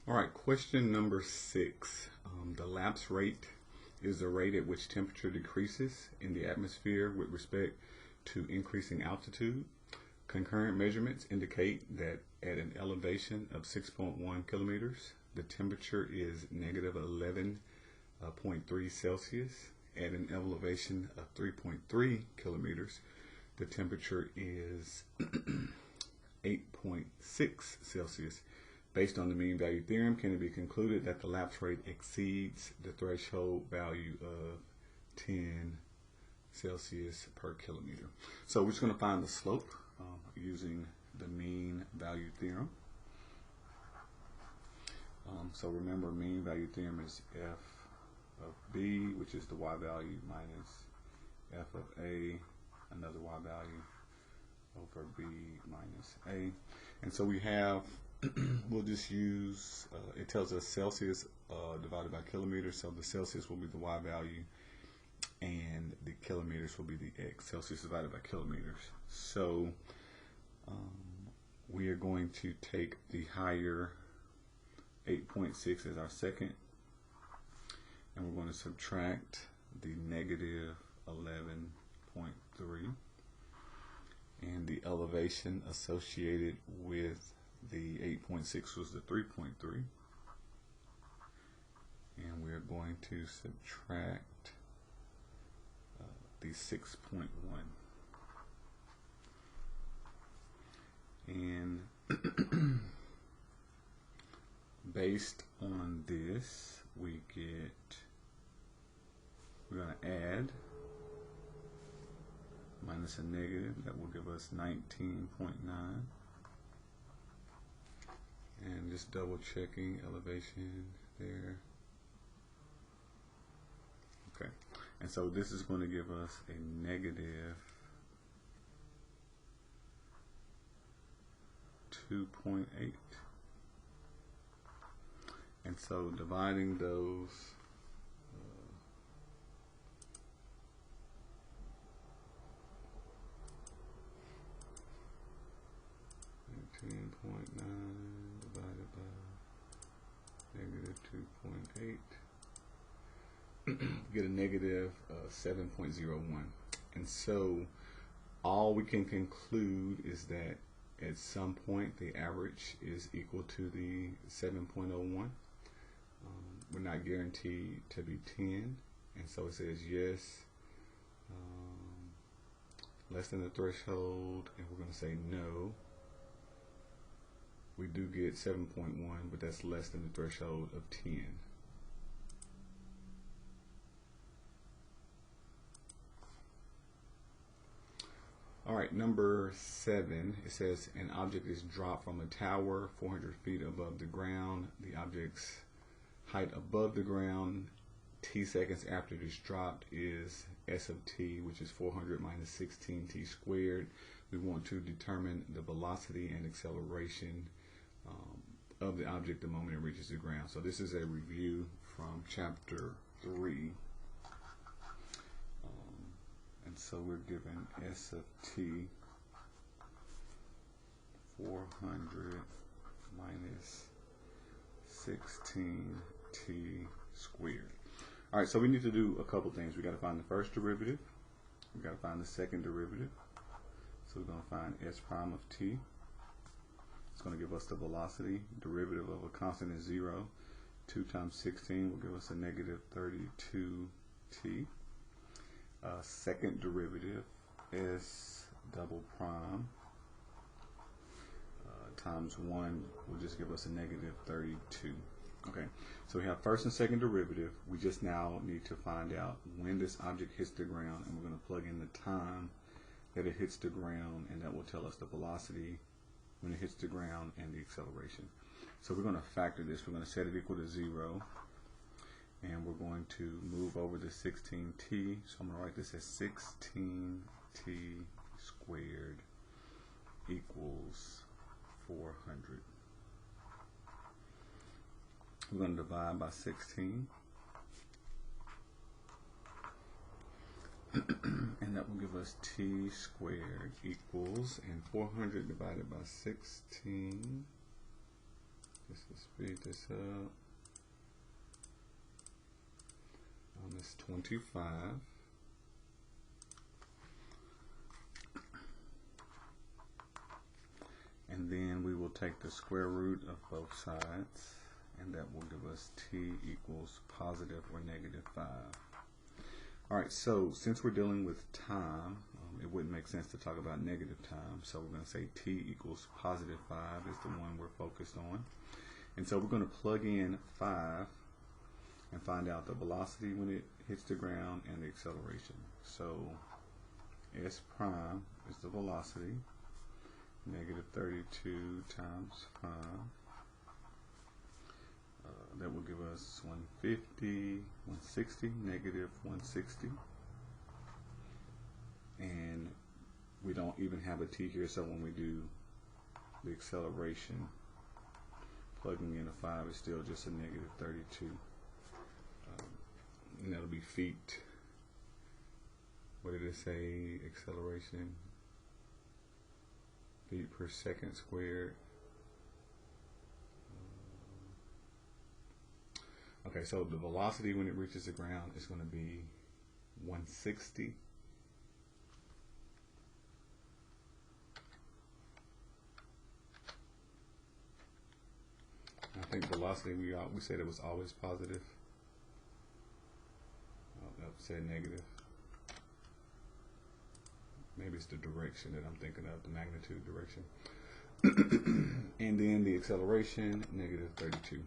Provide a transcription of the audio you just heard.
All right, question number 6. The lapse rate is the rate at which temperature decreases in the atmosphere with respect to increasing altitude. Concurrent measurements indicate that at an elevation of 6.1 kilometers, the temperature is negative 11.3 Celsius. At an elevation of 3.3 kilometers, the temperature is 8.6 Celsius. Based on the mean value theorem, can it be concluded that the lapse rate exceeds the threshold value of 10 Celsius per kilometer? So we're just going to find the slope using the mean value theorem. So remember, mean value theorem is f of b, which is the y value, minus f of a, another y value, over b minus a. And so we have, we'll just use, it tells us Celsius divided by kilometers, so the Celsius will be the y value, and the kilometers will be the x, Celsius divided by kilometers. So we are going to take the higher 8.6 as our second, and we're going to subtract the negative 11.3, and the elevation associated with the 8.6 was the 3.3, and we're going to subtract the 6.1. And based on this, we're going to add minus a negative, that will give us 19.9. And just double checking elevation there. Okay, and so this is going to give us a negative 2.8. And so dividing those 19.9 divided by negative 2.8, get a negative 7.01. And so all we can conclude is that at some point the average is equal to the 7.01. We're not guaranteed to be 10, and so it says yes, less than the threshold, and we're going to say no. We do get 7.1, but that's less than the threshold of 10. All right, number 7, it says an object is dropped from a tower 400 feet above the ground. The object's height above the ground t seconds after it is dropped is s of t, which is 400 minus 16t squared. We want to determine the velocity and acceleration of the object the moment it reaches the ground. So this is a review from chapter 3. And so we're given s of t 400 minus 16t squared. All right, so we need to do a couple things. We got to find the first derivative. We got to find the second derivative. So we're going to find s prime of t. It's going to give us the velocity. Derivative of a constant is 0. 2 times 16 will give us a negative 32t. Second derivative, s double prime times 1 will just give us a negative 32. Okay, so we have first and second derivative. We just now need to find out when this object hits the ground, and we're going to plug in the time that it hits the ground, and that will tell us the velocity when it hits the ground and the acceleration. So we're going to factor this. We're going to set it equal to 0, and we're going to move over the 16t. So I'm going to write this as 16t squared equals 400. We're going to divide by 16, and that will give us t squared equals, and 400 divided by 16, this is speed this up. This 25. And then we will take the square root of both sides, and that will give us t equals positive or negative 5. Alright, so since we're dealing with time, it wouldn't make sense to talk about negative time, so we're going to say t equals positive 5 is the one we're focused on. And so we're going to plug in 5 and find out the velocity when it hits the ground and the acceleration. So s prime is the velocity, negative 32 times 5. That will give us 150, 160, negative 160. And we don't even have a t here, so when we do the acceleration, plugging in a 5 is still just a negative 32. And that'll be feet. What did it say? Acceleration. Feet per second squared. Okay, so the velocity when it reaches the ground is going to be 160. I think velocity we said it was always positive. Nope, said negative. Maybe it's the direction that I'm thinking of, the magnitude direction. And then the acceleration, negative 32.